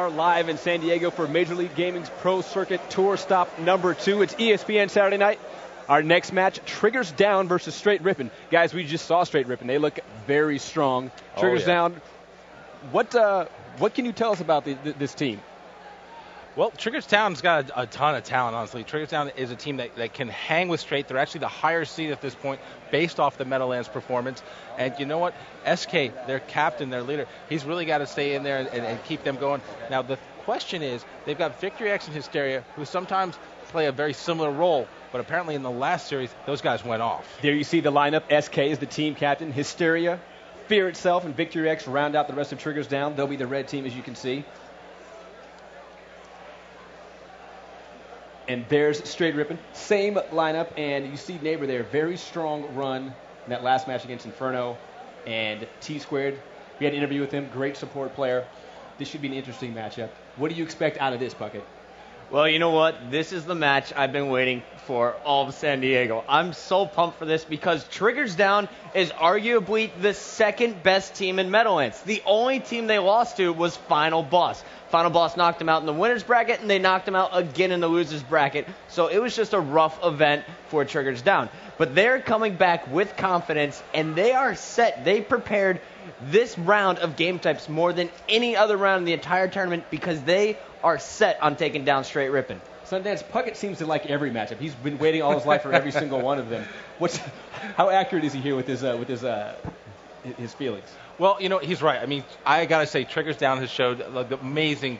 are live in San Diego for Major League Gaming's Pro Circuit Tour Stop number 2. It's ESPN Saturday night. Our next match, Triggers Down versus Str8 Rippin. Guys, we just saw Str8 Rippin. They look very strong. Triggers Down, what can you tell us about this team? Well, Triggers Down's got a ton of talent, honestly. Triggers Down is a team that can hang with Str8. They're actually the higher seed at this point based off the Meadowlands performance. And you know what? SK, their captain, their leader, he's really got to stay in there and keep them going. Now, the question is, they've got Victory X and Hysteria, who sometimes play a very similar role, but apparently in the last series, those guys went off. There you see the lineup. SK is the team captain. Hysteria, Fear itself, and Victory X round out the rest of Triggers Down. They'll be the red team, as you can see. And there's Str8 Rippin, same lineup, and you see Neighbor there, very strong run in that last match against Inferno and T-Squared. We had an interview with him, great support player. This should be an interesting matchup. What do you expect out of this, Puckett? Well, you know what? This is the match I've been waiting for all of San Diego. I'm so pumped for this because Triggers Down is arguably the second best team in Meadowlands. The only team they lost to was Final Boss. Final Boss knocked them out in the winner's bracket, and they knocked them out again in the loser's bracket. So it was just a rough event for Triggers Down. But they're coming back with confidence, and they are set. They prepared this round of game types more than any other round in the entire tournament because they are set on taking down Str8 Rippin. Sundance, Puckett seems to like every matchup. He's been waiting all his life for every single one of them. How accurate is he here with his feelings? Well, you know, he's right. I mean, I got to say, Triggers Down has showed the amazing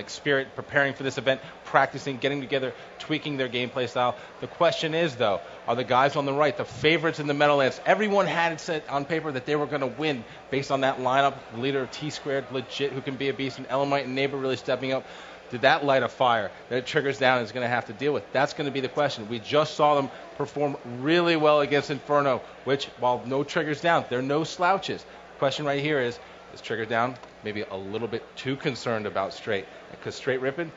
spirit preparing for this event, practicing, getting together, tweaking their gameplay style. The question is, though, are the guys on the right, the favorites in the Meadowlands? Everyone had it set on paper that they were going to win based on that lineup. The leader of T-Squared, legit, who can be a beast, and Elamite and Neighbor really stepping up. Did that light a fire that Triggers Down is going to have to deal with? That's going to be the question. We just saw them perform really well against Inferno, which, while no Triggers Down, they're no slouches. Question right here is Triggers Down maybe a little bit too concerned about Str8? Because Str8 Rippin,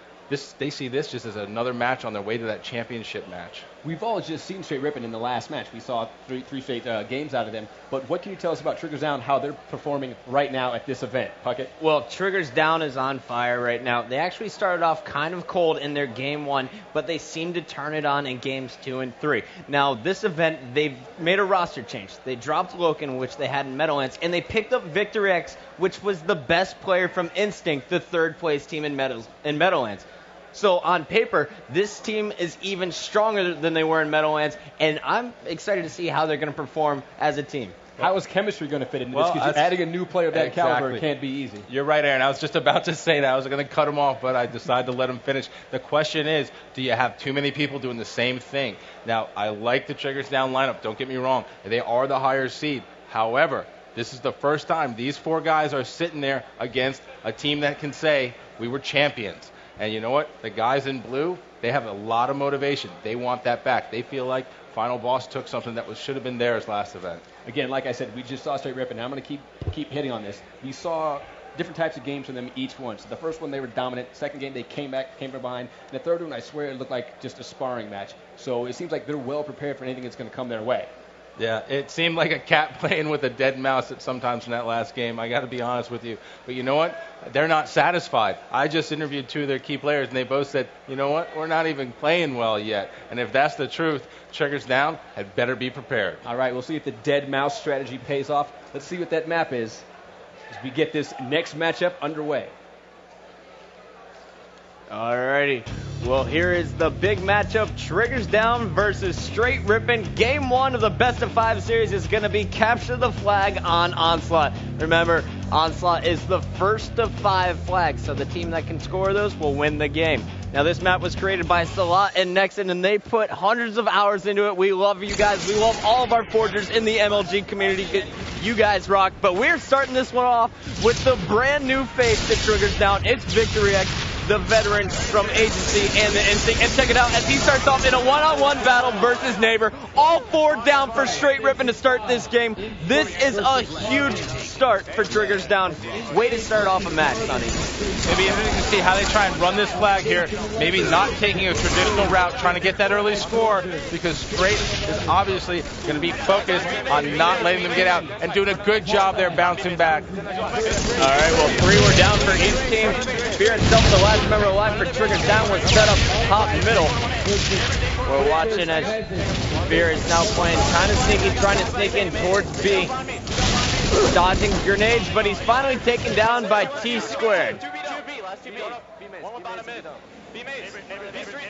they see this just as another match on their way to that championship match. We've all just seen Str8 Rippin in the last match. We saw three straight games out of them. But what can you tell us about Triggers Down, how they're performing right now at this event? Puckett? Well, Triggers Down is on fire right now. They actually started off kind of cold in their game 1, but they seem to turn it on in games 2 and 3. Now, this event, they've made a roster change. They dropped Loken, which they had in Meadowlands, and they picked up Victory X, which was the best player from Instinct, the third place team in Meadowlands. So on paper, this team is even stronger than they were in Meadowlands, and I'm excited to see how they're going to perform as a team. How is chemistry going to fit into this? Because adding a new player of that caliber can't be easy. You're right, Aaron. I was just about to say that. I was going to cut him off, but I decided to let him finish. The question is, do you have too many people doing the same thing? Now, I like the Triggers Down lineup. Don't get me wrong. They are the higher seed. However, this is the first time these 4 guys are sitting there against a team that can say, we were champions. And you know what? The guys in blue, they have a lot of motivation. They want that back. They feel like Final Boss took something that should have been theirs last event. Again, like I said, we just saw Str8 Rippin. I'm going to keep hitting on this. We saw different types of games from them each one. So the first one, they were dominant. Second game, they came from behind. And the third one, I swear, it looked like just a sparring match. So it seems like they're well prepared for anything that's going to come their way. Yeah, it seemed like a cat playing with a dead mouse at sometimes in that last game. I got to be honest with you. But you know what? They're not satisfied. I just interviewed 2 of their key players, and they both said, you know what? We're not even playing well yet. And if that's the truth, Triggers Down had better be prepared. All right, we'll see if the dead mouse strategy pays off. Let's see what that map is as we get this next matchup underway. Alrighty, well here is the big matchup, Triggers Down versus Str8 Rippin. Game 1 of the best of 5 series is going to be Capture the Flag on Onslaught. Remember, Onslaught is the first of 5 flags, so the team that can score those will win the game. Now this map was created by Salat and Nexon, and they put hundreds of hours into it. We love you guys. We love all of our forgers in the MLG community. You guys rock. But we're starting this one off with the brand new face that Triggers Down. It's Victory X. the veteran from Agency and the Instinct. And check it out as he starts off in a one-on-one battle versus Neighbor. All 4 down for Str8 Rippin to start this game. This is a huge start for Triggers Down. Way to start off a match, Sonny. It'll be interesting to see how they try and run this flag here. Maybe not taking a traditional route, trying to get that early score, because Str8 is obviously going to be focused on not letting them get out and doing a good job there bouncing back. All right, well, 3 were down for each team. Fear itself, the last member alive for Triggers Down, was set up top middle. We're watching as Fear is now playing kind of sneaky, trying to sneak in towards B. Dodging grenades, but he's finally taken down by T-Squared.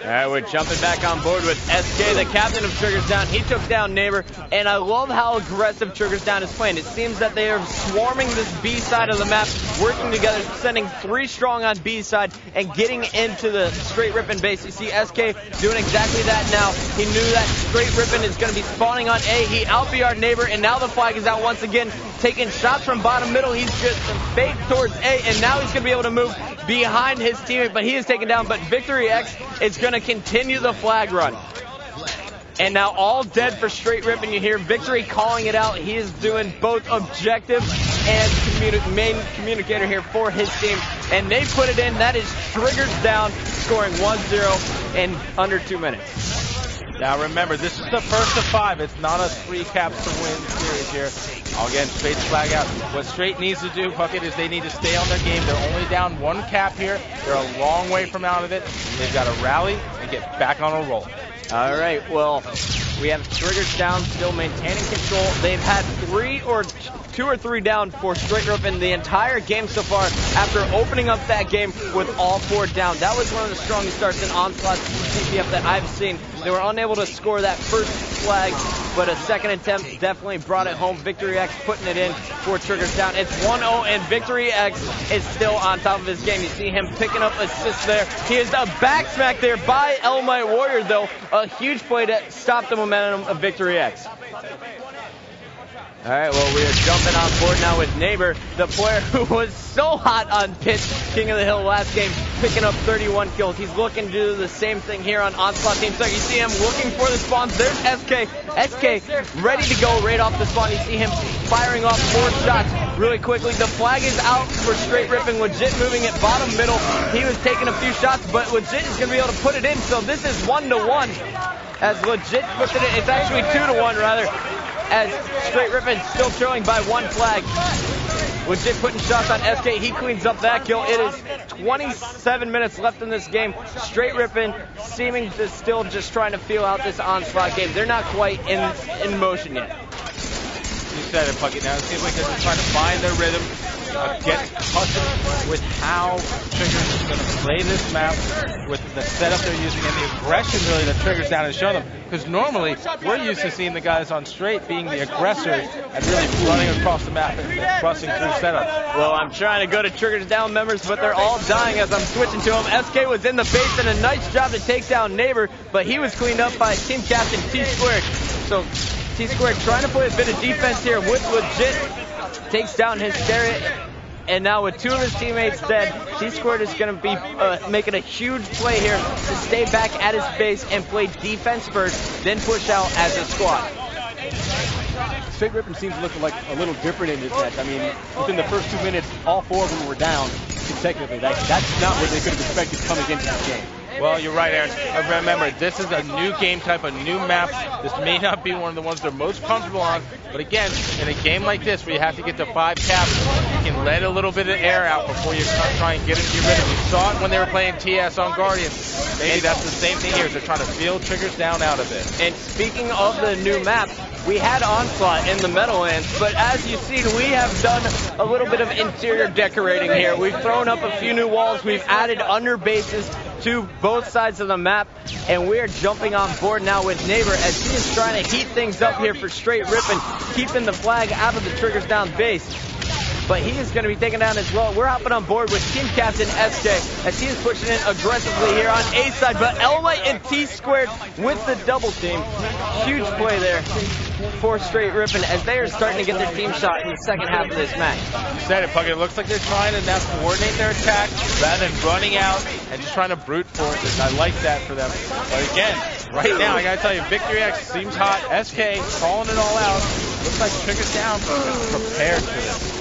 All right, we're jumping back on board with SK, the captain of Triggers Down. He took down Neighbor, and I love how aggressive Triggers Down is playing. It seems that they are swarming this B side of the map, working together, sending 3 strong on B side, and getting into the Str8 Rippin base. You see SK doing exactly that now. He knew that Str8 Rippin is going to be spawning on A. He out-BR'd Neighbor, and now the flag is out once again, taking shots from bottom middle. He's just fake towards A, and now he's going to be able to move behind his teammate, but he is taken down. But Victory X is going to continue the flag run. And now all dead for Str8 Rippin. You hear Victory calling it out. He is doing both objective and main communicator here for his team. And they put it in. That is Triggers Down, scoring 1-0 in under 2 minutes. Now remember, this is the first of 5. It's not a 3 caps to win series here. Again, Str8's flag out. What Str8 needs to do, Puckett, is they need to stay on their game. They're only down 1 cap here. They're a long way from out of it. They've got to rally and get back on a roll. All right, well, we have Triggers Down still maintaining control. They've had 2 or 3 down for Str8 Rippin the entire game so far after opening up that game with all 4 down. That was one of the strongest starts in Onslaught CPF that I've seen. They were unable to score that first flag, but a second attempt definitely brought it home. Victory X putting it in for Triggers Down. It's 1-0, and Victory X is still on top of his game. You see him picking up assists there. He is a back smack there by Elmite Warrior, though. A huge play to stop the momentum of Victory X. All right, well, we are jumping on board now with Neighbor, the player who was so hot on Pitch, King of the Hill last game, picking up 31 kills. He's looking to do the same thing here on Onslaught Team. So you see him looking for the spawns. There's SK. SK ready to go right off the spawn. You see him firing off 4 shots really quickly. The flag is out for Str8 Rippin. Legit moving it bottom middle. He was taking a few shots, but Legit is going to be able to put it in. So this is 1-1 as Legit puts it in. It's actually 2-1 rather, as Str8 Rippin still trailing by 1 flag. Legit putting shots on SK. He cleans up that kill. It is 27 minutes left in this game. Str8 Rippin seeming to still just trying to feel out this Onslaught game. They're not quite in motion yet. You said it, Puckett. Now it seems like they're just trying to find their rhythm, get accustomed with how Triggers is going to play this map, with the setup they're using and the aggression really that Triggers Down has shown them. Because normally we're used to seeing the guys on Str8 being the aggressors and really running across the map and busting through setups. Well, I'm trying to go to Triggers Down members, but they're all dying as I'm switching to them. SK was in the base and a nice job to take down Neighbor, but he was cleaned up by team captain T-Squared. So T-Squared trying to play a bit of defense here with Legit. Takes down his Str8. And now with 2 of his teammates dead, T-Squared is going to be making a huge play here to stay back at his base and play defense first, then push out as a squad. Str8 Rippin seems to look like a little different in this match. I mean, within the first 2 minutes, all 4 of them were down consecutively. That's not what they could have expected coming into this game. Well, you're right, Aaron. Remember, this is a new game type, a new map. This may not be one of the ones they're most comfortable on, but again, in a game like this where you have to get to 5 caps, you can let a little bit of air out before you try and get into your rhythm. You saw it when they were playing TS on Guardians. Maybe that's the same thing here. They're trying to feel Triggers Down out of it. And speaking of the new map, we had Onslaught in the Meadowlands, but as you've seen, we have done a little bit of interior decorating here. We've thrown up a few new walls. We've added under bases to both sides of the map, and we're jumping on board now with Neighbor as he is trying to heat things up here for Str8 Rippin, keeping the flag out of the Triggers Down base. But he is going to be taken down as well. We're hopping on board with team captain SK as he is pushing in aggressively here on A side, but Elmite and T-Squared with the double team. Huge play there. for Str8 Rippin as they are starting to get their team shot in the second half of this match. You said it, Puckett. It looks like they're trying to now coordinate their attack rather than running out and just trying to brute force it. I like that for them. But again, right now, I got to tell you, Victory X seems hot. SK calling it all out. Looks like Triggers Down is prepared for this.